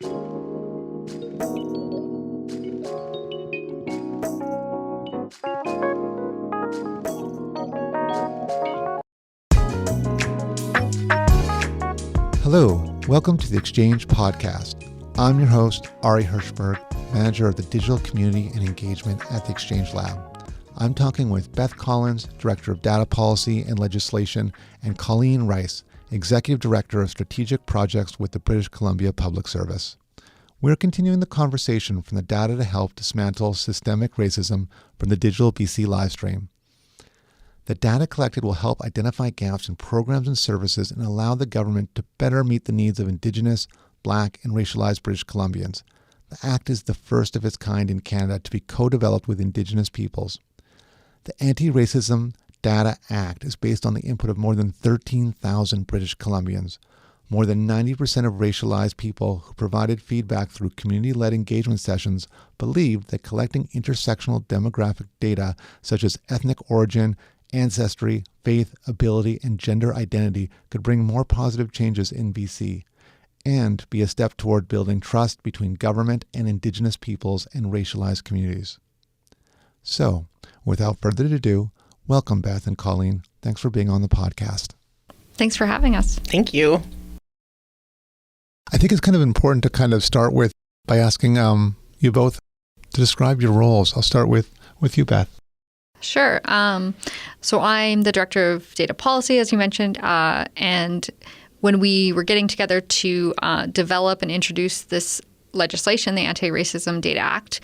Hello, welcome to the Exchange Podcast. I'm your host, Ari Hirschberg, manager of the Digital Community and Engagement at the Exchange Lab. I'm talking with Beth Collins, Director of Data Policy and Legislation, and Colleen Rice, Executive Director of Strategic Projects with the British Columbia Public Service. We're continuing the conversation from the data to help dismantle systemic racism from the Digital BC livestream. The data collected will help identify gaps in programs and services and allow the government to better meet the needs of Indigenous, Black, and racialized British Columbians. The Act is the first of its kind in Canada to be co-developed with Indigenous peoples. The Anti-Racism Data Act is based on the input of more than 13,000 British Columbians. More than 90% of racialized people who provided feedback through community-led engagement sessions believed that collecting intersectional demographic data such as ethnic origin, ancestry, faith, ability, and gender identity could bring more positive changes in BC and be a step toward building trust between government and Indigenous peoples and racialized communities. So, without further ado, welcome Beth and Colleen. Thanks for being on the podcast. Thanks for having us. Thank you. I think it's kind of important to kind of start with by asking you both to describe your roles. I'll start with you, Beth. Sure. So I'm the Director of Data Policy, as you mentioned, and when we were getting together to develop and introduce this legislation, the Anti-Racism Data Act,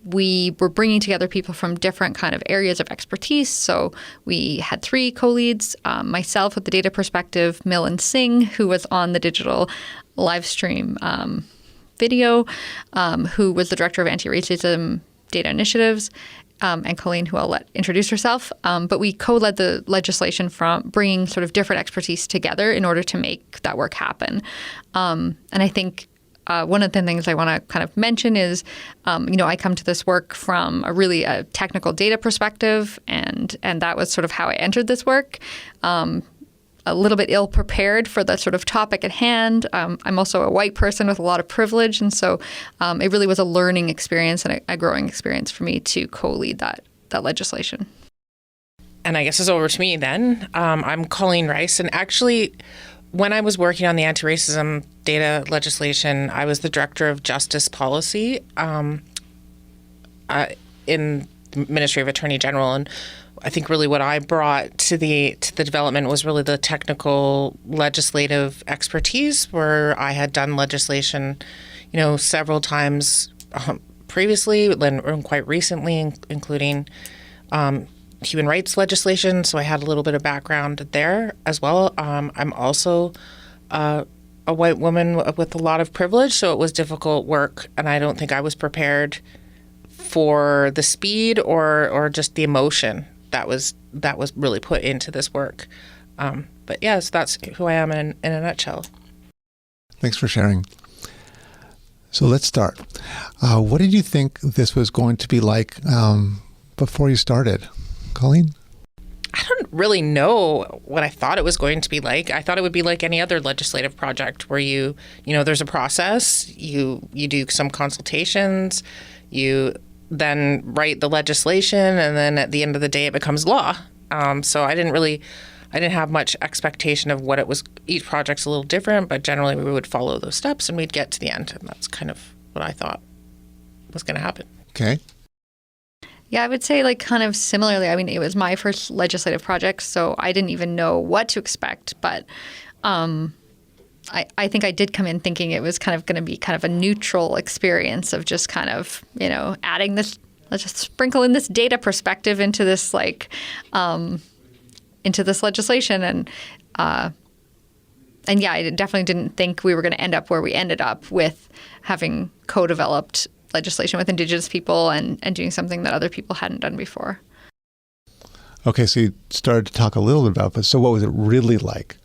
we were bringing together people from different kind of areas of expertise. So we had three co-leads, myself with the data perspective, Milind Singh, who was on the digital live stream video, who was the Director of Anti-Racism Data Initiatives, and Colleen, who I'll let introduce herself. But we co-led the legislation from bringing sort of different expertise together in order to make that work happen. And I think one of the things I want to kind of mention is, I come to this work from a technical data perspective, and that was sort of how I entered this work. A little bit ill-prepared for the sort of topic at hand. I'm also a white person with a lot of privilege, and so it really was a learning experience and a growing experience for me to co-lead that legislation. And I guess it's over to me then. I'm Colleen Rice, and actually, when I was working on the anti-racism data legislation, I was the Director of Justice Policy in the Ministry of Attorney General, and I think really what I brought to the development was really the technical legislative expertise, where I had done legislation, several times previously and quite recently, including human rights legislation. So I had a little bit of background there as well. I'm also a white woman with a lot of privilege, so it was difficult work, and I don't think I was prepared for the speed or just the emotion that was really put into this work. But yes, that's who I am in a nutshell. Thanks for sharing. So let's start. What did you think this was going to be like before you started? Colleen? I don't really know what I thought it was going to be like. I thought it would be like any other legislative project where there's a process, you do some consultations, you then write the legislation, and then at the end of the day it becomes law. So I didn't have much expectation of what it was. Each project's a little different, but generally we would follow those steps and we'd get to the end. And that's kind of what I thought was going to happen. Okay. Yeah, I would say kind of similarly. I mean, it was my first legislative project, so I didn't even know what to expect. But I think I did come in thinking it was kind of going to be kind of a neutral experience of just kind of, adding this, let's just sprinkle in this data perspective into this legislation. And yeah, I definitely didn't think we were going to end up where we ended up with having co-developed legislation with Indigenous people and doing something that other people hadn't done before. Okay, so you started to talk a little bit about this. So what was it really like?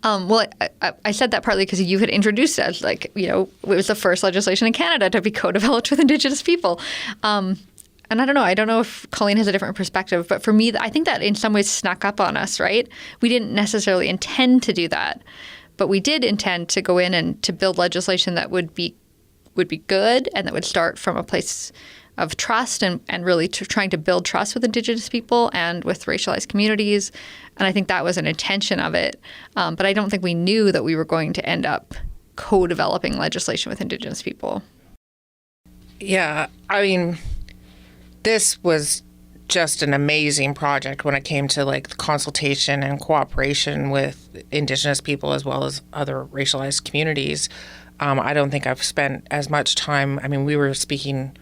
Well, I said that partly because you had introduced it, it was the first legislation in Canada to be co-developed with Indigenous people. And I don't know if Colleen has a different perspective, but for me, I think that in some ways snuck up on us, right? We didn't necessarily intend to do that, But we did intend to go in and to build legislation that would be good and that would start from a place of trust and really trying to build trust with Indigenous people and with racialized communities. And I think that was an intention of it. But I don't think we knew that we were going to end up co-developing legislation with Indigenous people. Yeah, I mean, this was just an amazing project when it came to like the consultation and cooperation with Indigenous people as well as other racialized communities. I don't think I've spent as much time. I mean, we were speaking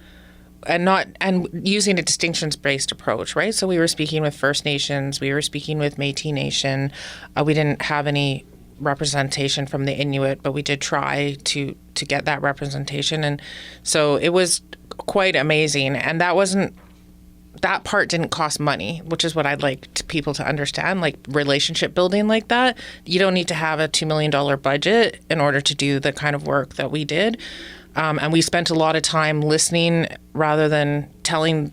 and using a distinctions-based approach, right? So we were speaking with First Nations, we were speaking with Métis Nation. We didn't have any representation from the Inuit, but we did try to get that representation, and so it was quite amazing. And that part didn't cost money, which is what I'd like people to understand. Like relationship building like that, you don't need to have a $2 million budget in order to do the kind of work that we did. And we spent a lot of time listening rather than telling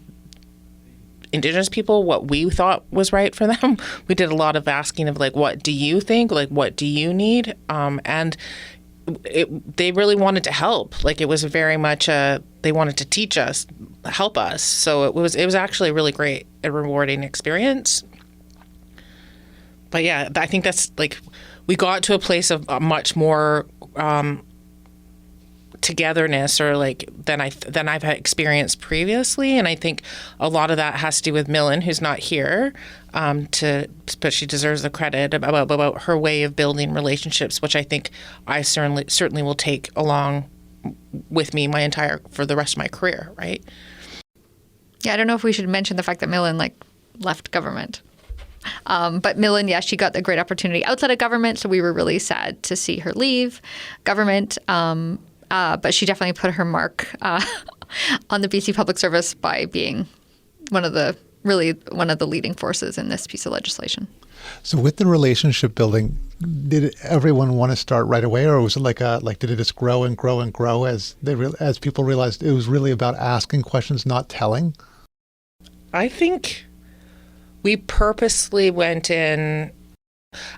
Indigenous people what we thought was right for them. We did a lot of asking of like, what do you think? Like, what do you need? And they really wanted to help. Like it was very much they wanted to teach us, help us. So it was actually really great, a rewarding experience. But yeah, I think that's like, we got to a place of much more togetherness or like than I've experienced previously. And I think a lot of that has to do with Millen, who's not here, but she deserves the credit about her way of building relationships, which I think I certainly will take along with me for the rest of my career, right? Yeah, I don't know if we should mention the fact that Millen left government. But Millen, she got the great opportunity outside of government, so we were really sad to see her leave government. But she definitely put her mark on the BC Public Service by being one of the leading forces in this piece of legislation. So with the relationship building, did everyone want to start right away, or was it did it just grow and grow and grow as people realized it was really about asking questions, not telling? I think we purposely went in.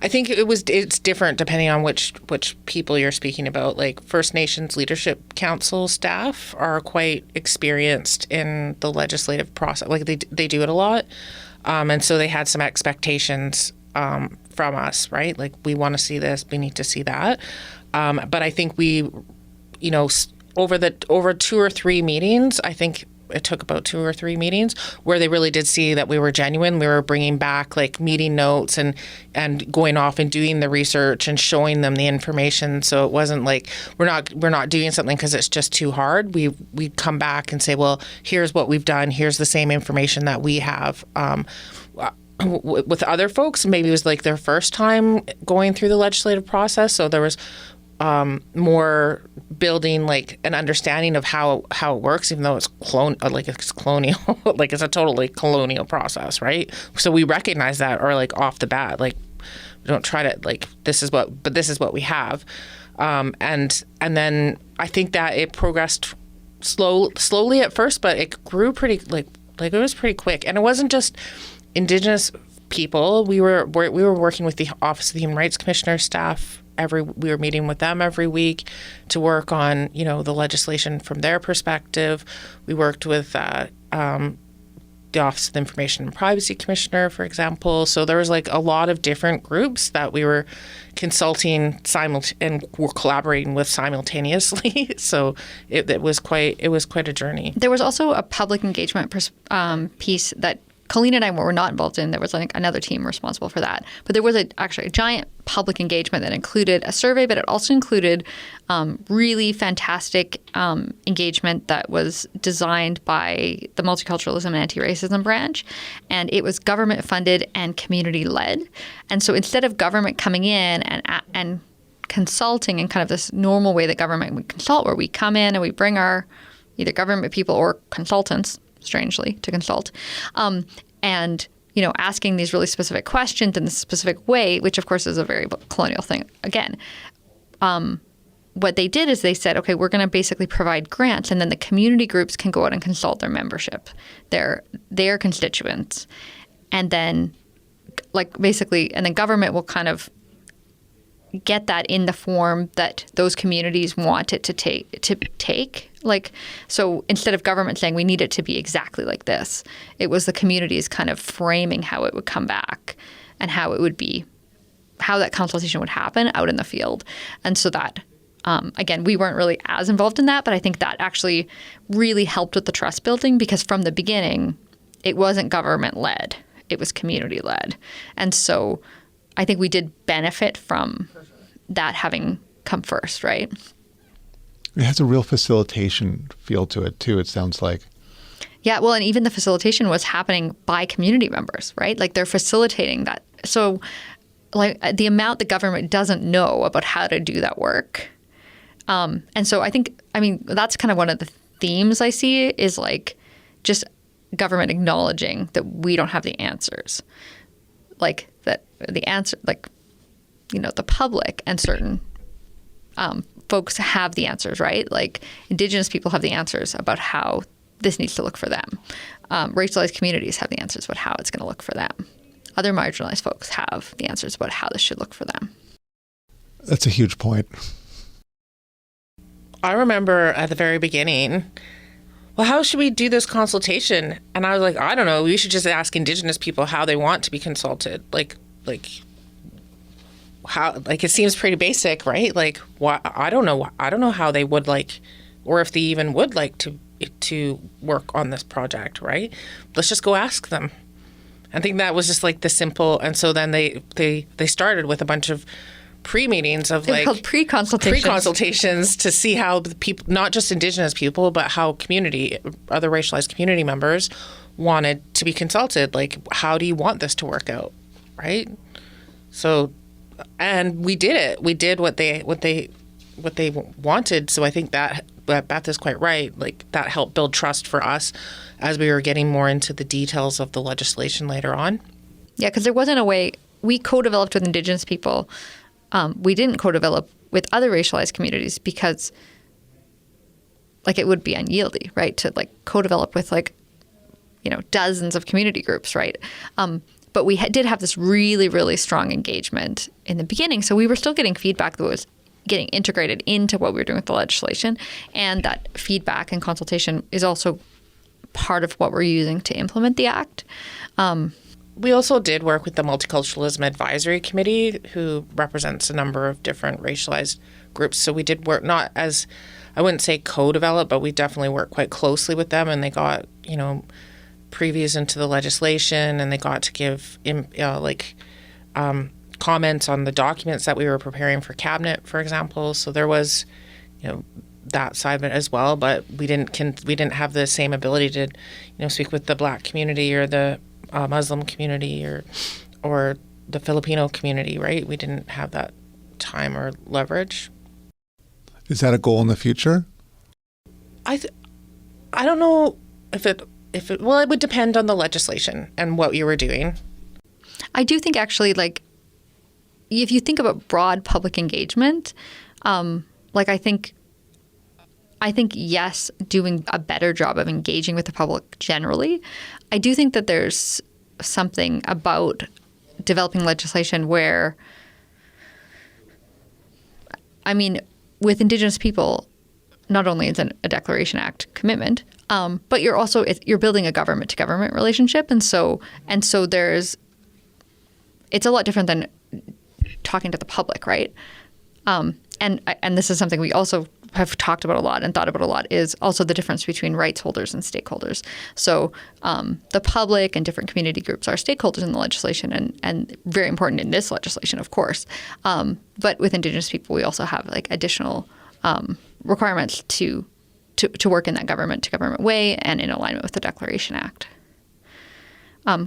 I think it's different depending on which people you're speaking about. Like First Nations Leadership Council staff are quite experienced in the legislative process. Like they do it a lot. And so they had some expectations from us, right? Like we want to see this, we need to see that. But I think we, over 2 or 3 meetings, I think it took about 2 or 3 meetings where they really did see that we were genuine. We were bringing back like meeting notes and going off and doing the research and showing them the information. So it wasn't like we're not doing something because it's just too hard. We'd come back and say, well, here's what we've done. Here's the same information that we have. With other folks, maybe it was like their first time going through the legislative process. So there was more building like an understanding of how it works, even though it's colonial, like it's a totally colonial process, right? So we recognize that, or like off the bat, like we don't try to like this is what we have, and then I think that it progressed slowly at first, but it grew pretty like it was pretty quick, and it wasn't just Indigenous people. We were working with the Office of the Human Rights Commissioner staff. We were meeting with them every week to work on, the legislation from their perspective. We worked with the Office of the Information and Privacy Commissioner, for example. So there was like a lot of different groups that we were consulting and were collaborating with simultaneously. So it was quite a journey. There was also a public engagement piece that Colleen and I were not involved in. There was like another team responsible for that. But there was actually a giant public engagement that included a survey, but it also included really fantastic engagement that was designed by the Multiculturalism and Anti-Racism branch. And it was government funded and community led. And so instead of government coming in and consulting in kind of this normal way that government would consult, where we come in and we bring our either government people or consultants, strangely, to consult, and asking these really specific questions in this specific way, which of course is a very colonial thing. Again, what they did is they said, okay, we're going to basically provide grants, and then the community groups can go out and consult their membership, their constituents, and then and then government will kind of get that in the form that those communities want it to take. Like, so instead of government saying we need it to be exactly like this, it was the communities kind of framing how it would come back and how it would be, how that consultation would happen out in the field. And so that, again, we weren't really as involved in that, but I think that actually really helped with the trust building, because from the beginning, it wasn't government led, it was community led. And so I think we did benefit from that having come first, right? It has a real facilitation feel to it too, it sounds like. Yeah, well, and even the facilitation was happening by community members, right? Like they're facilitating that. So like the amount the government doesn't know about how to do that work. And so I mean, that's kind of one of the themes I see is like just government acknowledging that we don't have the answers. Like that the answer, like, you know, the public and certain folks have the answers, right? Like Indigenous people have the answers about how this needs to look for them. Racialized communities have the answers about how it's going to look for them. Other marginalized folks have the answers about how this should look for them. That's a huge point. I remember at the very beginning, well, how should we do this consultation? And I was like, I don't know. We should just ask Indigenous people how they want to be consulted. Like how, like, it seems pretty basic, right? Like, what, I don't know how they would like, or if they even would like to work on this project, right? Let's just go ask them. I think that was just like the simple. And so then they started with a bunch of pre-meetings of They're called pre-consultations to see how the people, not just Indigenous people, but how other racialized community members wanted to be consulted. Like, how do you want this to work out, right? So, and we did it. We did what they wanted. So I think that Beth is quite right. Like, that helped build trust for us as we were getting more into the details of the legislation later on. Yeah, because there wasn't a way. We co-developed with Indigenous people. We didn't co-develop with other racialized communities because, like, it would be unyieldy, right? To like co-develop with like, you know, dozens of community groups, right? But we did have this really, really strong engagement in the beginning. So we were still getting feedback that was getting integrated into what we were doing with the legislation, and that feedback and consultation is also part of what we're using to implement the act. We also did work with the Multiculturalism Advisory Committee, who represents a number of different racialized groups. So we did work, not as, I wouldn't say co-develop, but we definitely worked quite closely with them, and they got, you know, previews into the legislation, and they got to give comments on the documents that we were preparing for cabinet, for example. So there was, you know, that side of it as well, but we didn't have the same ability to, you know, speak with the Black community or the Muslim community or the Filipino community, right? We didn't have that time or leverage. Is that a goal in the future? I don't know if it well, it would depend on the legislation and what you were doing. I do think actually, like, if you think about broad public engagement, like I think yes, doing a better job of engaging with the public generally. I do think that there's something about developing legislation where, I mean, with Indigenous people, not only is it a Declaration Act commitment, but you're building a government to government relationship, and so it's a lot different than talking to the public, right? And this is something we also have talked about a lot and thought about a lot, is also the difference between rights holders and stakeholders. So the public and different community groups are stakeholders in the legislation and very important in this legislation, of course. But with Indigenous people, we also have like additional requirements to work in that government to government way and in alignment with the Declaration Act,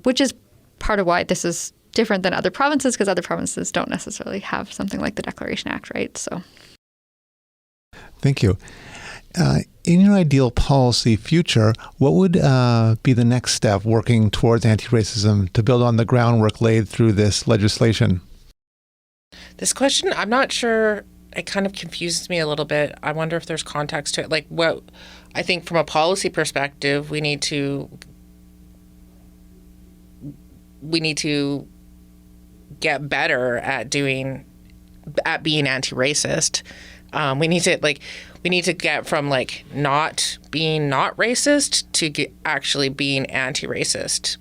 which is part of why this is different than other provinces, because other provinces don't necessarily have something like the Declaration Act, right? So, thank you. In your ideal policy future, what would be the next step working towards anti-racism to build on the groundwork laid through this legislation? This question, I'm not sure. It kind of confuses me a little bit. I wonder if there's context to it. Like, what I think from a policy perspective, we need to get better at doing at being anti-racist. We need to get from like not being not racist to actually being anti-racist.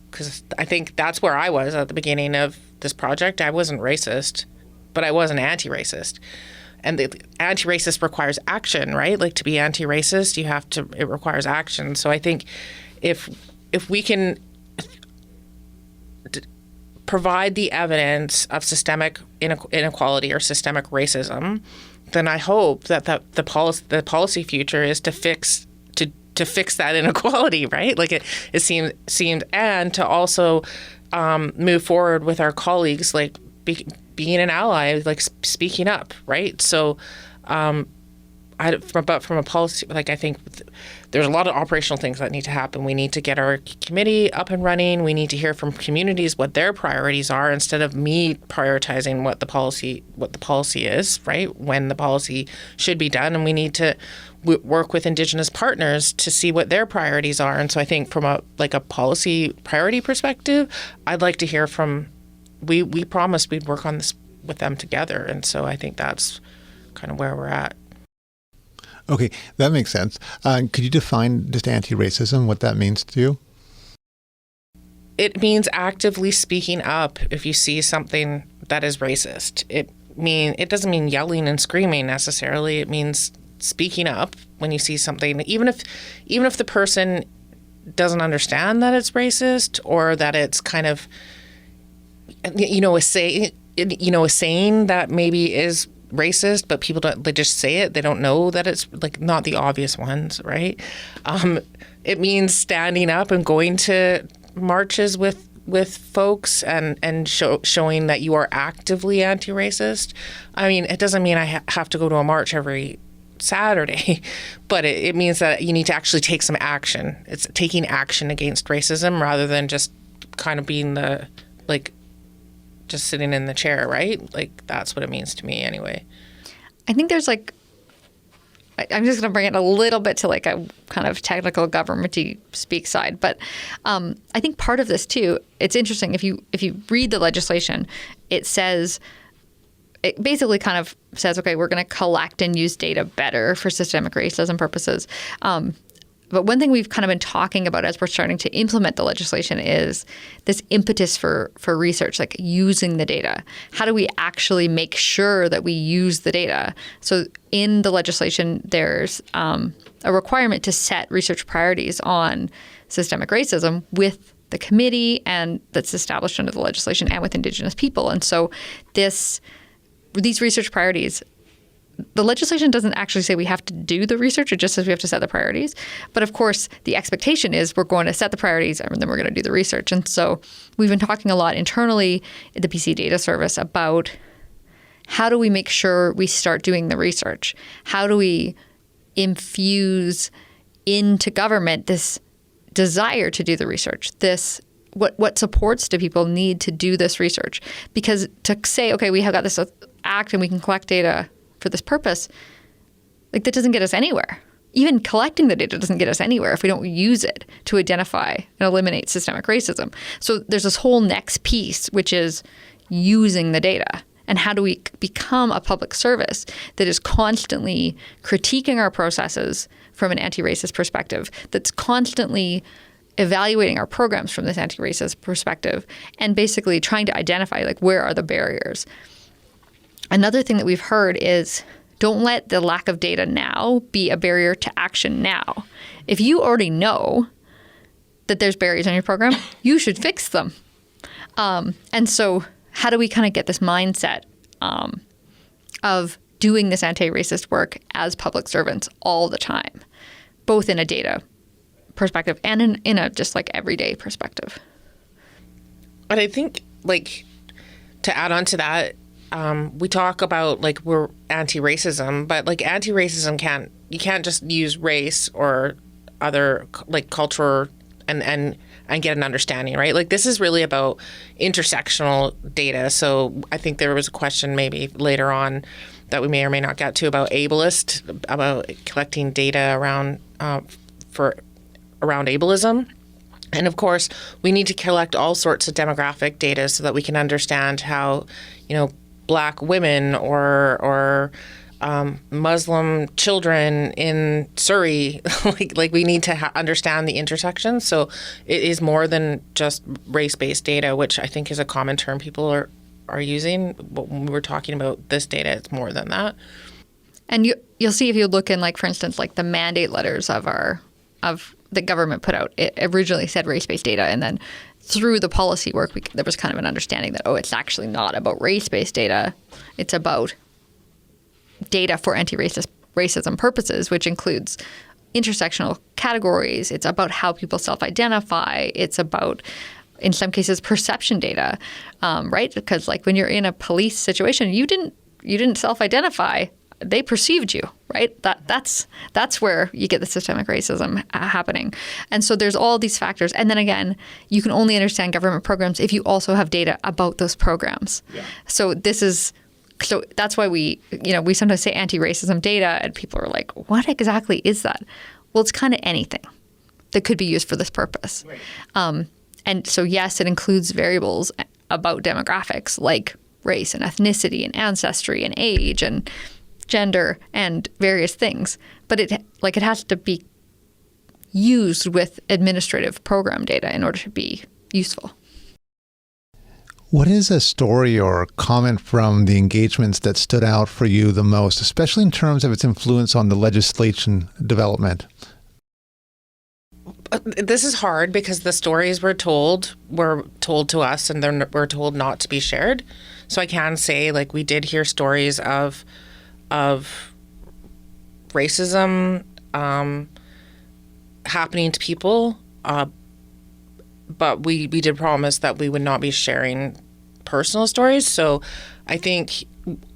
Because I think that's where I was at the beginning of this project. I wasn't racist, but I wasn't anti-racist. And the anti-racist requires action, right? Like to be anti-racist, it requires action. So I think if we can provide the evidence of systemic inequality or systemic racism, then I hope that the policy future is to fix that inequality, right? Like it seemed, and to also move forward with our colleagues, like being an ally, like speaking up, right? So, but from a policy, like I think there's a lot of operational things that need to happen. We need to get our committee up and running. We need to hear from communities what their priorities are instead of me prioritizing what the policy is, right? When the policy should be done, and we need to work with Indigenous partners to see what their priorities are. And so I think from a policy priority perspective, I'd like to hear from. We promised we'd work on this with them together, and so I think that's kind of where we're at. Okay, that makes sense. Could you define just anti-racism, what that means to you? It means actively speaking up if you see something that is racist. It doesn't mean yelling and screaming necessarily. It means speaking up when you see something, even if the person doesn't understand that it's racist or that it's kind of a saying that maybe is racist, but people they just say it. They don't know that it's like not the obvious ones, right? It means standing up and going to marches with folks and showing that you are actively anti-racist. I mean, it doesn't mean I have to go to a march every Saturday, but it means that you need to actually take some action. It's taking action against racism rather than just kind of being just sitting in the chair, right? Like that's what it means to me anyway. I think there's I'm just going to bring it a little bit to like a kind of technical government-y speak side, but I think part of this too, it's interesting if you read the legislation, it basically kind of says, okay, we're going to collect and use data better for systemic racism purposes. But one thing we've kind of been talking about as we're starting to implement the legislation is this impetus for research, like using the data. How do we actually make sure that we use the data? So in the legislation, there's a requirement to set research priorities on systemic racism with the committee, and that's established under the legislation, and with Indigenous people. And so these research priorities, the legislation doesn't actually say we have to do the research. It just says we have to set the priorities. But of course, the expectation is we're going to set the priorities and then we're going to do the research. And so we've been talking a lot internally at the PC Data Service about how do we make sure we start doing the research? How do we infuse into government this desire to do the research, what supports do people need to do this research? Because to say, okay, we have got this act and we can collect data for this purpose, like that doesn't get us anywhere. Even collecting the data doesn't get us anywhere if we don't use it to identify and eliminate systemic racism. So there's this whole next piece, which is using the data. And how do we become a public service that is constantly critiquing our processes from an anti-racist perspective, that's constantly evaluating our programs from this anti-racist perspective, and basically trying to identify like where are the barriers. Another thing that we've heard is don't let the lack of data now be a barrier to action now. If you already know that there's barriers in your program, you should fix them. And so how do we kind of get this mindset of doing this anti-racist work as public servants all the time, both in a data perspective and in a just like everyday perspective? But I think like to add on to that, we talk about like we're anti-racism, but like anti-racism you can't just use race or other like culture and get an understanding, right? Like this is really about intersectional data. So I think there was a question maybe later on that we may or may not get to about about collecting data around ableism. And of course, we need to collect all sorts of demographic data so that we can understand how, Black women or Muslim children in Surrey. like we need to understand the intersections. So it is more than just race-based data, which I think is a common term people are using. But when we're talking about this data, it's more than that. And you'll see if you look in, like, for instance, like the mandate letters of the government put out, it originally said race-based data, and then through the policy work, there was kind of an understanding that, it's actually not about race-based data. It's about data for anti-racism purposes, which includes intersectional categories. It's about how people self-identify. It's about, in some cases, perception data, right? Because, like, when you're in a police situation, you didn't self-identify. They perceived you, right? That's where you get the systemic racism happening. And so there's all these factors. And then again, you can only understand government programs if you also have data about those programs. Yeah. So that's why we sometimes say anti-racism data, and people are like, what exactly is that? Well, it's kind of anything that could be used for this purpose. Right. And so, yes, it includes variables about demographics like race and ethnicity and ancestry and age and gender and various things, but it has to be used with administrative program data in order to be useful. What is a story or comment from the engagements that stood out for you the most, especially in terms of its influence on the legislation development? This is hard because the stories were told to us, and then were told not to be shared. So I can say, like, we did hear stories of racism happening to people, but we did promise that we would not be sharing personal stories. So I think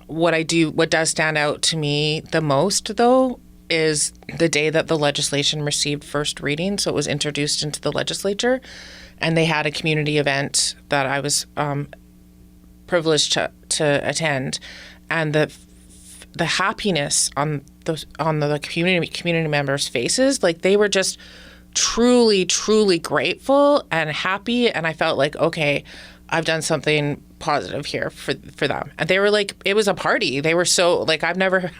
what does stand out to me the most, though, is the day that the legislation received first reading. So it was introduced into the legislature, and they had a community event that I was privileged to attend, and the happiness on the community members' faces, like, they were just truly, truly grateful and happy. And I felt like, okay, I've done something positive here for them. And they were like, it was a party. They were so, like, I've never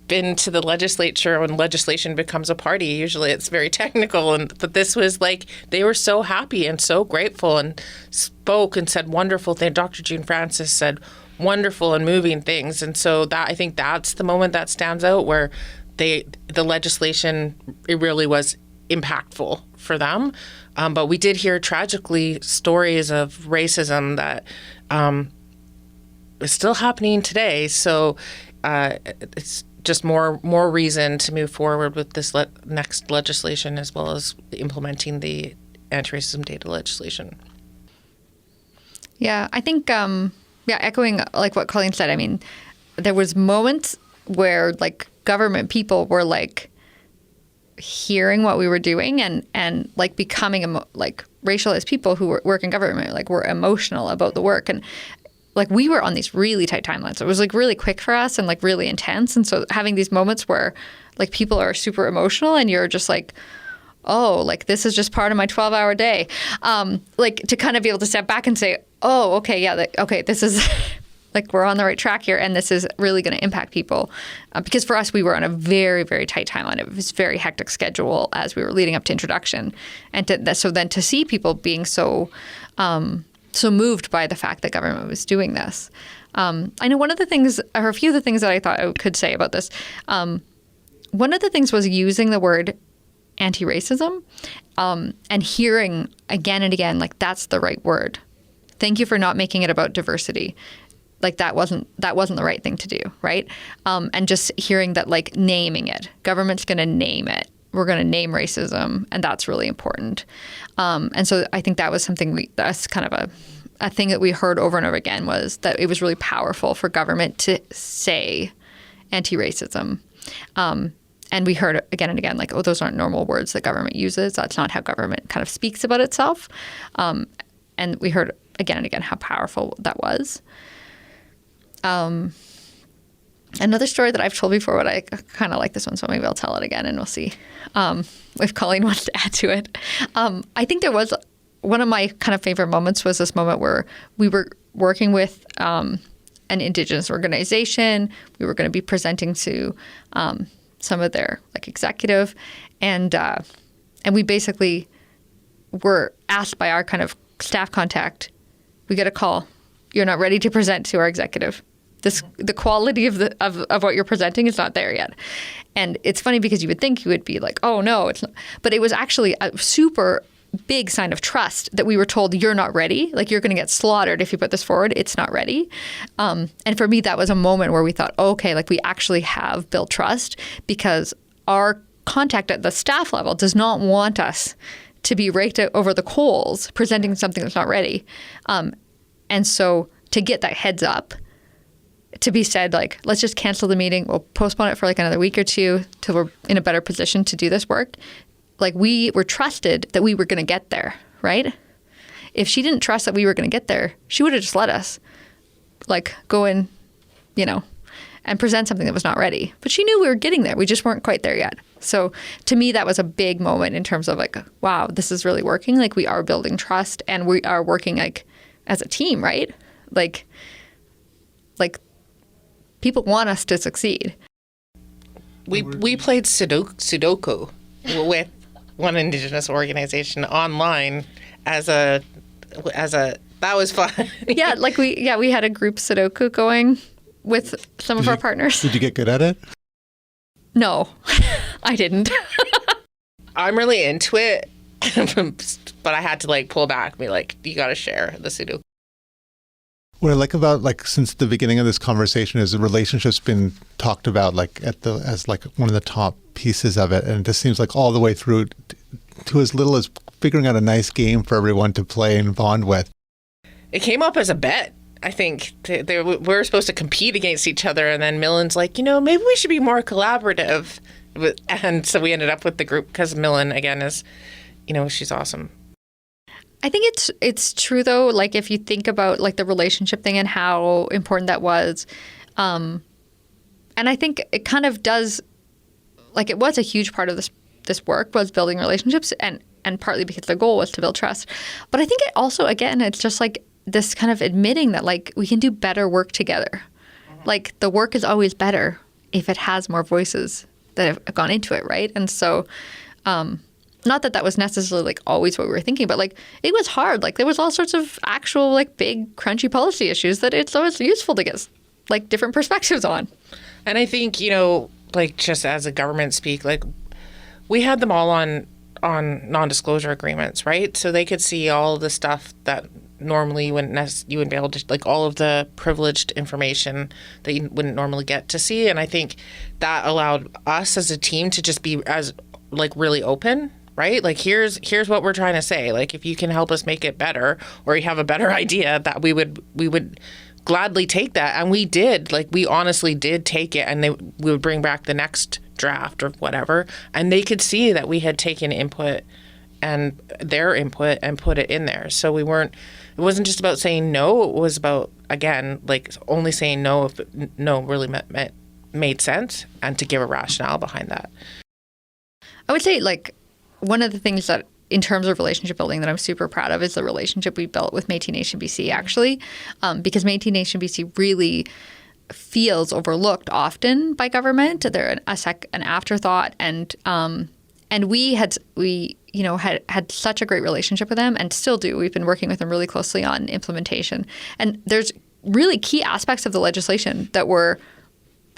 been to the legislature when legislation becomes a party. Usually it's very technical, but this was like, they were so happy and so grateful and spoke and said wonderful things. Dr. June Francis said wonderful and moving things. And so that, I think that's the moment that stands out, where the legislation, it really was impactful for them. But we did hear tragically stories of racism that is still happening today. So it's just more reason to move forward with this next legislation, as well as implementing the anti-racism data legislation. Yeah, I think, echoing like what Colleen said, I mean, there was moments where, like, government people were, like, hearing what we were doing and like becoming like racialized people who work in government, like, were emotional about the work. And, like, we were on these really tight timelines. It was, like, really quick for us and, like, really intense. And so having these moments where, like, people are super emotional and you're just like, oh, like, this is just part of my 12-hour day. Like, to kind of be able to step back and say, oh, okay, yeah, okay, this is like, we're on the right track here, and this is really going to impact people. Because for us, we were on a very, very tight timeline. It was a very hectic schedule as we were leading up to introduction. And so then to see people being so moved by the fact that government was doing this. I know one of the things, or a few of the things that I thought I could say about this, one of the things was using the word anti-racism and hearing again and again, like, that's the right word. Thank you for not making it about diversity. Like, that wasn't the right thing to do, right? And just hearing that, like, naming it. Government's going to name it. We're going to name racism, and that's really important. And so I think that was something that's kind of a thing that we heard over and over again, was that it was really powerful for government to say anti-racism. And we heard again and again, like, oh, those aren't normal words that government uses. That's not how government kind of speaks about itself. And we heard again and again how powerful that was. Another story that I've told before, but I kind of like this one, so maybe I'll tell it again and we'll see if Colleen wants to add to it. I think there was one of my kind of favorite moments was this moment where we were working with an Indigenous organization. We were going to be presenting to some of their like executive, and we basically were asked by our kind of staff contact, we get a call, you're not ready to present to our executive. The quality of what you're presenting is not there yet. And it's funny because you would think you would be like, oh no, it's not. But it was actually a super big sign of trust that we were told you're not ready. Like you're going to get slaughtered if you put this forward. It's not ready. And for me, that was a moment where we thought, okay, like we actually have built trust because our contact at the staff level does not want us to be raked over the coals presenting something that's not ready. And so to get that heads up, to be said, like, let's just cancel the meeting. We'll postpone it for like another week or two till we're in a better position to do this work. Like we were trusted that we were going to get there, right? If she didn't trust that we were going to get there, she would have just let us like go in, and present something that was not ready. But she knew we were getting there. We just weren't quite there yet. So to me, that was a big moment in terms of like, wow, this is really working. Like we are building trust and we are working like as a team, right? Like people want us to succeed. We played Sudoku with one Indigenous organization online as a that was fun. Yeah, like we had a group Sudoku going with some of our partners. Did you get good at it? No, I didn't. I'm really into it, but I had to like pull back and be like, you got to share the Sudoku. What I like about like since the beginning of this conversation is the relationship's been talked about like as like one of the top pieces of it, and it just seems like all the way through to as little as figuring out a nice game for everyone to play and bond with. It came up as a bet. I think we were supposed to compete against each other, and then Millen's like, maybe we should be more collaborative, and so we ended up with the group because Millen again is, she's awesome. I think it's true though. Like if you think about like the relationship thing and how important that was, and I think it kind of does, like it was a huge part of this work was building relationships and partly because the goal was to build trust. But I think it also, again, it's just like this kind of admitting that like we can do better work together. Mm-hmm. Like the work is always better if it has more voices that have gone into it, right? And so, not that was necessarily like always what we were thinking, but like it was hard. Like there was all sorts of actual like big crunchy policy issues that it's always useful to get like different perspectives on. And I think, like just as a government speak, like we had them all on non-disclosure agreements, right? So they could see all the stuff that normally you wouldn't be able to, like all of the privileged information that you wouldn't normally get to see. And I think that allowed us as a team to just be as like really open, right? Like here's what we're trying to say. Like if you can help us make it better or you have a better idea, that we would gladly take that. And we did. Like we honestly did take it, and we would bring back the next draft or whatever, and they could see that we had taken input and their input and put it in there. So it wasn't just about saying no, it was about, again, like only saying no if no really made sense, and to give a rationale behind that. I would say like one of the things that in terms of relationship building that I'm super proud of is the relationship we built with Métis Nation BC, actually, because Métis Nation BC really feels overlooked often by government. They're an afterthought, and we had such a great relationship with them and still do. We've been working with them really closely on implementation, and there's really key aspects of the legislation that were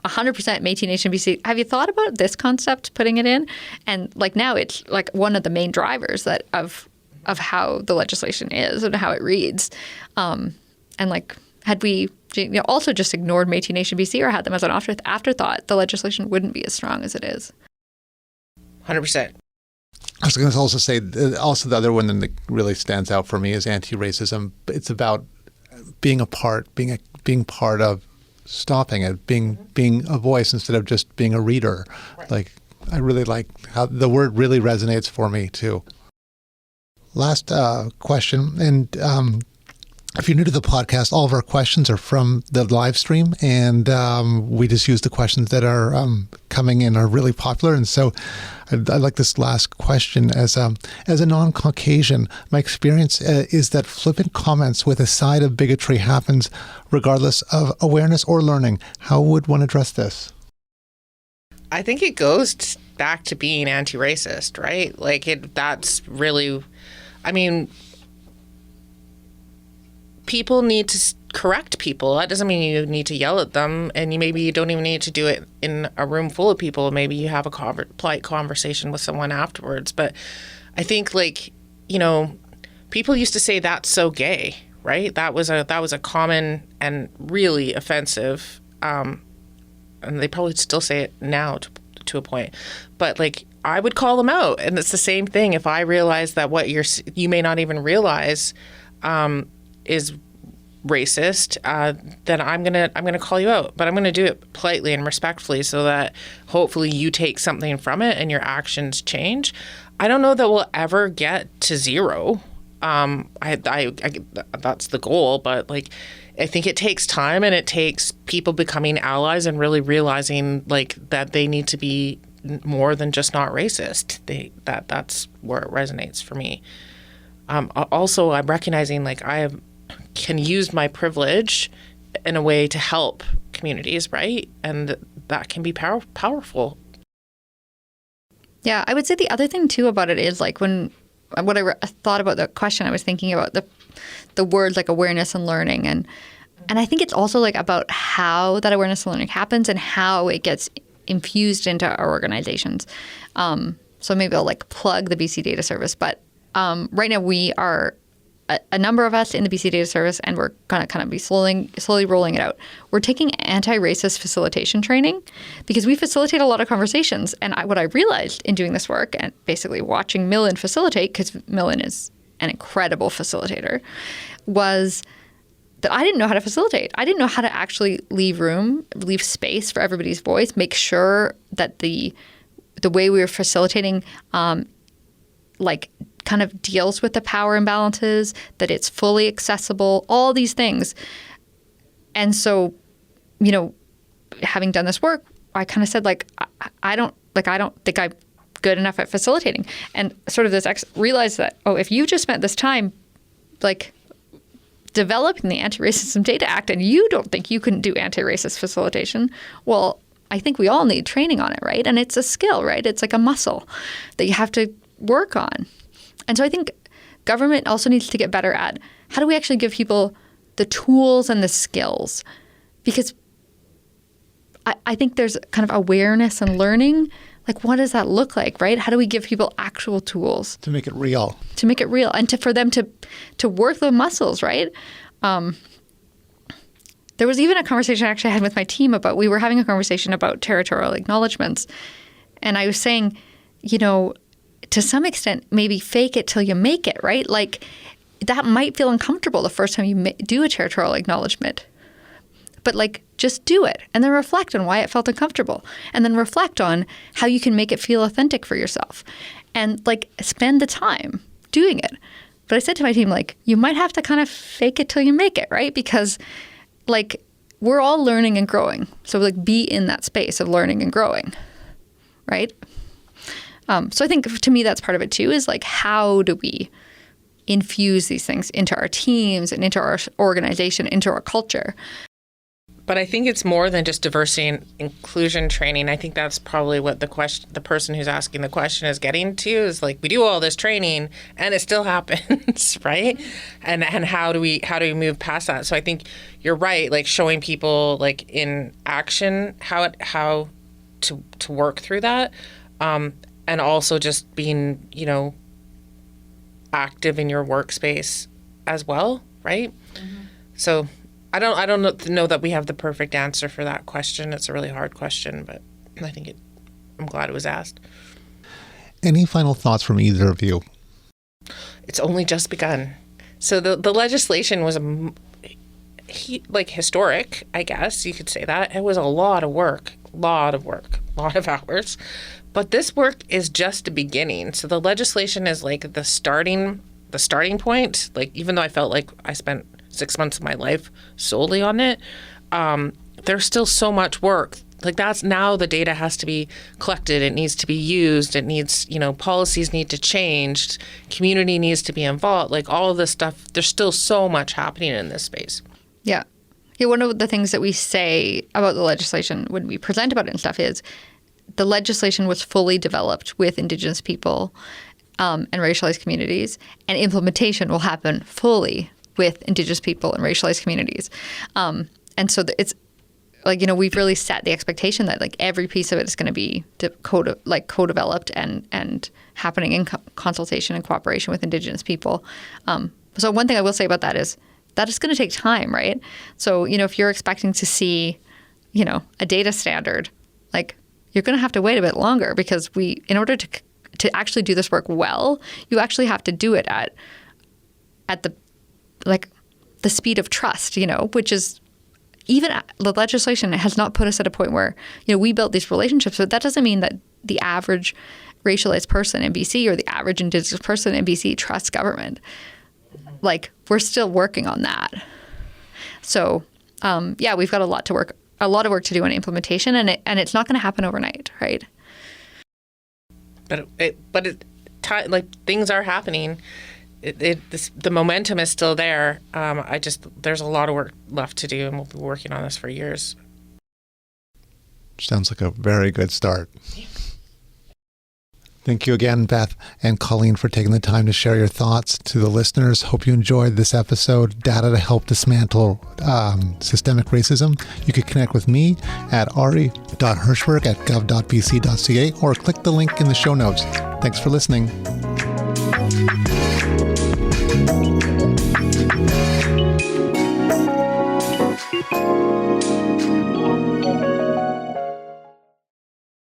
100% Métis Nation BC. Have you thought about this concept, putting it in? And like now it's like one of the main drivers that of how the legislation is and how it reads. And like had we also just ignored Métis Nation BC or had them as an afterthought, the legislation wouldn't be as strong as it is. 100%. I was going to also say, also the other one that really stands out for me is anti-racism. It's about being part of stopping it, being a voice instead of just being a reader. Right. Like I really like how the word really resonates for me too. Last question, and If you're new to the podcast, all of our questions are from the live stream, and we just use the questions that are coming in are really popular. And so I like this last question. As a non-Caucasian, my experience is that flippant comments with a side of bigotry happens regardless of awareness or learning. How would one address this? I think it goes back to being anti-racist, right? Like that's really, I mean, people need to correct people. That doesn't mean you need to yell at them, and maybe you don't even need to do it in a room full of people. Maybe you have a polite conversation with someone afterwards. But I think, like, you know, people used to say that's so gay, right? That was a common and really offensive, and they probably still say it now to a point. But like, I would call them out, and it's the same thing. If I realize that what you may not even realize is racist, then I'm gonna call you out, but I'm gonna do it politely and respectfully, so that hopefully you take something from it and your actions change. I don't know that we'll ever get to zero. I that's the goal, but like, I think it takes time, and it takes people becoming allies and really realizing like that they need to be more than just not racist. That's where it resonates for me. Also, I'm recognizing like can use my privilege in a way to help communities, right? And that can be powerful. Yeah, I would say the other thing too about it is like when I thought about the question, I was thinking about the words like awareness and learning, and I think it's also like about how that awareness and learning happens and how it gets infused into our organizations. So maybe I'll like plug the BC Data Service, but right now we are a number of us in the BC Data Service, and we're going to kind of be slowly rolling it out. We're taking anti-racist facilitation training because we facilitate a lot of conversations. And what I realized in doing this work and basically watching Millen facilitate, because Millen is an incredible facilitator, was that I didn't know how to facilitate. I didn't know how to actually leave space for everybody's voice, make sure that the way we were facilitating like kind of deals with the power imbalances, that it's fully accessible, all these things. And so, you know, having done this work, I kind of said, like, I don't think I'm good enough at facilitating. And sort of this realized that, if you just spent this time, like, developing the Anti-Racism Data Act and you don't think you can do anti-racist facilitation, well, I think we all need training on it, right? And it's a skill, right? It's like a muscle that you have to work on. And so I think government also needs to get better at how do we actually give people the tools and the skills? Because I think there's kind of awareness and learning. Like, what does that look like, right? How do we give people actual tools? To make it real. To make it real, and for them to work the muscles, right? There was even a conversation I actually had with my team we were having a conversation about territorial acknowledgements. And I was saying, you know, to some extent, maybe fake it till you make it, right? Like, that might feel uncomfortable the first time you do a territorial acknowledgement. But, like, just do it and then reflect on why it felt uncomfortable, and then reflect on how you can make it feel authentic for yourself, and, like, spend the time doing it. But I said to my team, like, you might have to kind of fake it till you make it, right? Because, like, we're all learning and growing. So, like, be in that space of learning and growing, right? So I think, to me, that's part of it too, is like, how do we infuse these things into our teams and into our organization, into our culture? But I think it's more than just diversity and inclusion training. I think that's probably what the person who's asking the question is getting to, is like, we do all this training and it still happens, right? And how do we move past that? So I think you're right, like showing people like in action how to work through that. And also just being, you know, active in your workspace as well, right? Mm-hmm. So I don't know that we have the perfect answer for that question. It's a really hard question, but I think I'm glad it was asked. Any final thoughts from either of you? It's only just begun. So the legislation was historic, I guess you could say that. It was a lot of hours. But this work is just a beginning. So the legislation is like the starting point. Like, even though I felt like I spent 6 months of my life solely on it. There's still so much work. Like that's now the data has to be collected. It needs to be used. It needs, policies need to change. Community needs to be involved. Like all of this stuff, there's still so much happening in this space. Yeah. Yeah. One of the things that we say about the legislation when we present about it and stuff is the legislation was fully developed with Indigenous people and racialized communities, and implementation will happen fully with Indigenous people and racialized communities. And so it's like, we've really set the expectation that like every piece of it is going to be co-developed and happening in consultation and cooperation with Indigenous people. So one thing I will say about that is that it's going to take time, right? So, if you're expecting to see, a data standard, like you're going to have to wait a bit longer because in order to actually do this work well, you actually have to do it at the speed of trust, which is even the legislation has not put us at a point where, we built these relationships, but that doesn't mean that the average racialized person in BC or the average Indigenous person in BC trusts government. Like we're still working on that. So, we've got a lot of work to do on implementation, and it's not going to happen overnight, right? But things are happening. The momentum is still there. There's a lot of work left to do, and we'll be working on this for years. Sounds like a very good start. Thank you again, Beth and Colleen, for taking the time to share your thoughts to the listeners. Hope you enjoyed this episode, Data to Help Dismantle Systemic Racism. You can connect with me at ari.hirschberg@gov.bc.ca or click the link in the show notes. Thanks for listening.